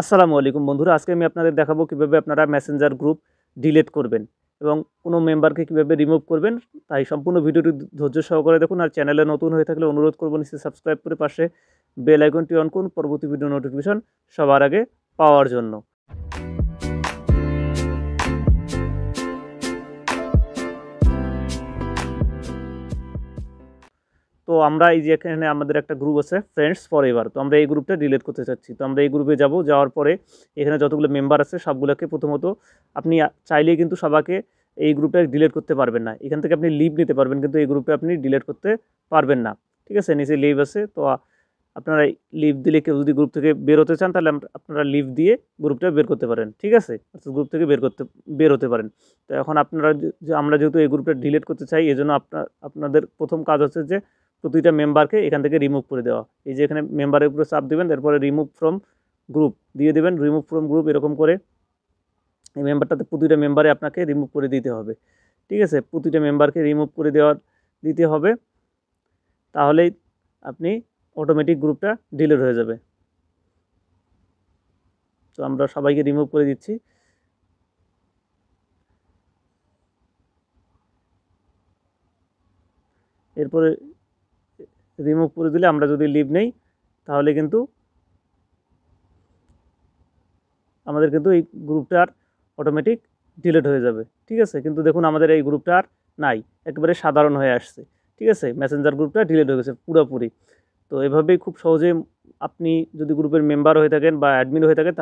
আসসালামু আলাইকুম বন্ধুরা, আজকে আমি আপনাদের দেখাবো কিভাবে আপনারা মেসেঞ্জার গ্রুপ ডিলিট করবেন এবং কোনো মেম্বারকে কিভাবে রিমুভ করবেন। তাই সম্পূর্ণ ভিডিওটি ধৈর্য সহকারে দেখুন। আর চ্যানেলে নতুন হয়ে থাকলে অনুরোধ করব নিচে সাবস্ক্রাইব করে পাশে বেল আইকনটি অন করুন পরবর্তী ভিডিও নোটিফিকেশন সবার আগে পাওয়ার জন্য। তো আমরা এই যে এখানে আমাদের একটা গ্রুপ আছে ফ্রেন্ডস ফরএভার। তো আমরা এই গ্রুপটা ডিলিট করতে চাচ্ছি। তো আমরা এই গ্রুপে যাব, যাওয়ার পরে এখানে যতগুলো মেম্বার আছে সবগুলোকে প্রথমত আপনি চাইলেই কিন্তু সবাইকে এই গ্রুপে ডিলিট করতে পারবেন না। এখান থেকে আপনি লিভ নিতে পারবেন, কিন্তু এই গ্রুপে আপনি ডিলিট করতে পারবেন না। ঠিক আছে, নিচে লিভ আছে। তো আপনারা লিভ দিলে, কেউ যদি গ্রুপ থেকে বের হতে চান তাহলে আপনারা লিভ দিয়ে গ্রুপটা বের করতে পারেন। ঠিক আছে, গ্রুপ থেকে বের হতে পারেন। তো এখন আপনারা আমরা যেহেতু এই গ্রুপটা ডিলিট করতে চাই, এই জন্য আপনাদের প্রথম কাজ হচ্ছে যে প্রতিটা মেম্বারকে এখান থেকে রিমুভ করে দেওয়া। এই যে এখানে মেম্বারের উপরে চাপ দেবেন, তারপরে রিমুভ ফ্রম গ্রুপ দিয়ে দেবেন। রিমুভ ফ্রম গ্রুপ এরকম করে এই মেম্বারটাতে প্রতিটা মেম্বারে আপনাকে রিমুভ করে দিতে হবে। ঠিক আছে, প্রতিটা মেম্বারকে রিমুভ করে দিতে হবে, তাহলেই আপনি অটোমেটিক গ্রুপটা ডিলিট হয়ে যাবে। তো আমরা সবাইকে রিমুভ করে দিচ্ছি। এরপরে রিমুভ করে দিলে আমরা যদি লিভ নেই তাহলে কিন্তু আমাদের কিন্তু এই গ্রুপটা আর অটোমেটিক ডিলিট হয়ে যাবে। ঠিক আছে, কিন্তু দেখুন আমাদের এই গ্রুপটা আর নাই, একেবারে সাধারণ হয়ে আসছে। ঠিক আছে, মেসেঞ্জার গ্রুপটা ডিলিট হয়ে গেছে পুরোপুরি। তো এভাবেই খুব সহজে আপনি যদি গ্রুপের মেম্বার হয়ে থাকেন বা অ্যাডমিন হয়ে থাকেন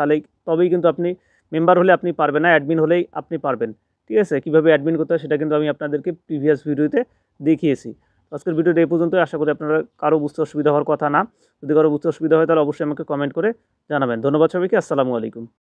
তবেই কিন্তু আপনি, মেম্বার হলে আপনি পারবেন না, অ্যাডমিন হলেই আপনি পারবেন। ঠিক আছে, কীভাবে অ্যাডমিন করতে হয় সেটা কিন্তু আমি আপনাদেরকে প্রিভিয়াস ভিডিওতে দেখিয়েছি। আজকের ভিডিওটা এই পর্যন্ত। আশা করি আপনারা কারো বুঝতে অসুবিধা হওয়ার কথা না। যদি কারো বুঝতে অসুবিধা হয় তাহলে অবশ্যই আমাকে কমেন্ট করে জানাবেন। ধন্যবাদ সবাইকে। আসসালামু আলাইকুম।